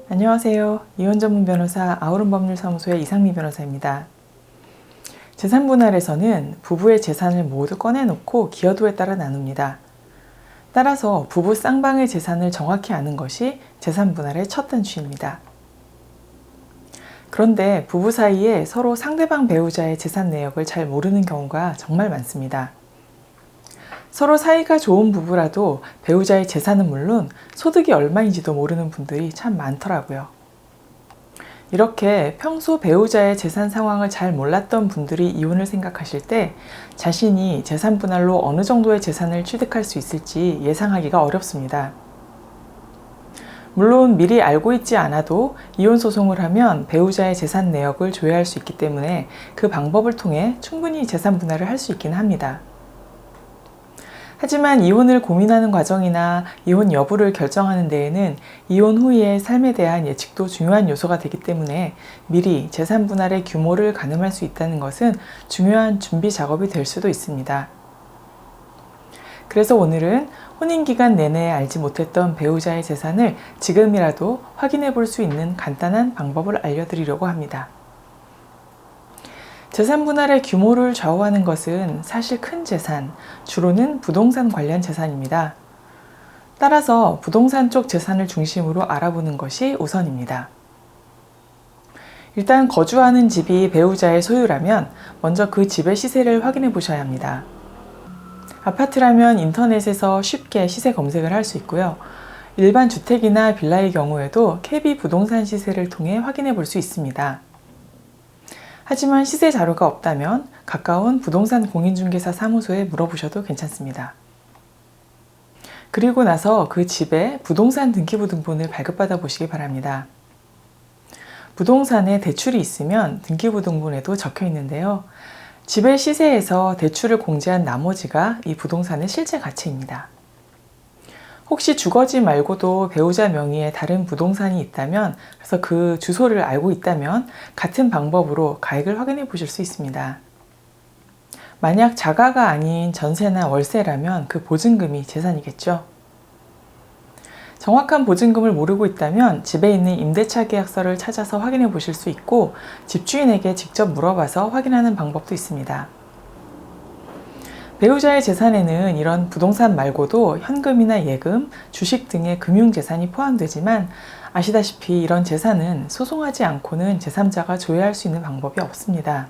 안녕하세요. 이혼 전문 변호사 아우름법률사무소의 이상미 변호사입니다. 재산분할에서는 부부의 재산을 모두 꺼내놓고 기여도에 따라 나눕니다. 따라서 부부 쌍방의 재산을 정확히 아는 것이 재산분할의 첫 단추입니다. 그런데 부부 사이에 서로 상대방 배우자의 재산 내역을 잘 모르는 경우가 정말 많습니다. 서로 사이가 좋은 부부라도 배우자의 재산은 물론 소득이 얼마인지도 모르는 분들이 참 많더라고요. 이렇게 평소 배우자의 재산 상황을 잘 몰랐던 분들이 이혼을 생각하실 때 자신이 재산 분할로 어느 정도의 재산을 취득할 수 있을지 예상하기가 어렵습니다. 물론 미리 알고 있지 않아도 이혼 소송을 하면 배우자의 재산 내역을 조회할 수 있기 때문에 그 방법을 통해 충분히 재산 분할을 할 수 있긴 합니다. 하지만 이혼을 고민하는 과정이나 이혼 여부를 결정하는 데에는 이혼 후의 삶에 대한 예측도 중요한 요소가 되기 때문에 미리 재산 분할의 규모를 가늠할 수 있다는 것은 중요한 준비 작업이 될 수도 있습니다. 그래서 오늘은 혼인기간 내내 알지 못했던 배우자의 재산을 지금이라도 확인해 볼 수 있는 간단한 방법을 알려드리려고 합니다. 재산 분할의 규모를 좌우하는 것은 사실 큰 재산, 주로는 부동산 관련 재산입니다. 따라서 부동산 쪽 재산을 중심으로 알아보는 것이 우선입니다. 일단 거주하는 집이 배우자의 소유라면 먼저 그 집의 시세를 확인해 보셔야 합니다. 아파트라면 인터넷에서 쉽게 시세 검색을 할 수 있고요. 일반 주택이나 빌라의 경우에도 KB 부동산 시세를 통해 확인해 볼 수 있습니다. 하지만 시세 자료가 없다면 가까운 부동산 공인중개사 사무소에 물어보셔도 괜찮습니다. 그리고 나서 그 집의 부동산 등기부등본을 발급받아 보시기 바랍니다. 부동산에 대출이 있으면 등기부등본에도 적혀 있는데요. 집의 시세에서 대출을 공제한 나머지가 이 부동산의 실제 가치입니다. 혹시 주거지 말고도 배우자 명의의 다른 부동산이 있다면, 그래서 그 주소를 알고 있다면 같은 방법으로 가액을 확인해 보실 수 있습니다. 만약 자가가 아닌 전세나 월세라면 그 보증금이 재산이겠죠. 정확한 보증금을 모르고 있다면 집에 있는 임대차 계약서를 찾아서 확인해 보실 수 있고 집주인에게 직접 물어봐서 확인하는 방법도 있습니다. 배우자의 재산에는 이런 부동산 말고도 현금이나 예금, 주식 등의 금융재산이 포함되지만 아시다시피 이런 재산은 소송하지 않고는 제3자가 조회할 수 있는 방법이 없습니다.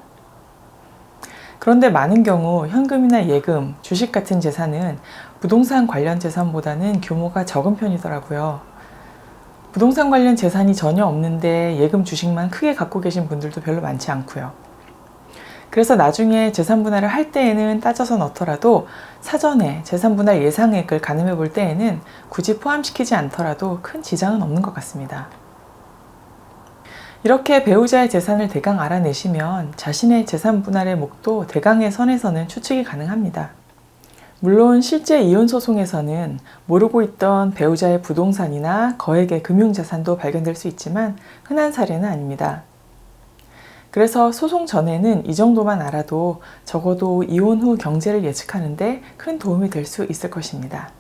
그런데 많은 경우 현금이나 예금, 주식 같은 재산은 부동산 관련 재산보다는 규모가 적은 편이더라고요. 부동산 관련 재산이 전혀 없는데 예금, 주식만 크게 갖고 계신 분들도 별로 많지 않고요. 그래서 나중에 재산분할을 할 때에는 따져서 넣더라도 사전에 재산분할 예상액을 가늠해 볼 때에는 굳이 포함시키지 않더라도 큰 지장은 없는 것 같습니다. 이렇게 배우자의 재산을 대강 알아내시면 자신의 재산분할의 목도 대강의 선에서는 추측이 가능합니다. 물론 실제 이혼 소송에서는 모르고 있던 배우자의 부동산이나 거액의 금융자산도 발견될 수 있지만 흔한 사례는 아닙니다. 그래서 소송 전에는 이 정도만 알아도 적어도 이혼 후 경제를 예측하는 데 큰 도움이 될 수 있을 것입니다.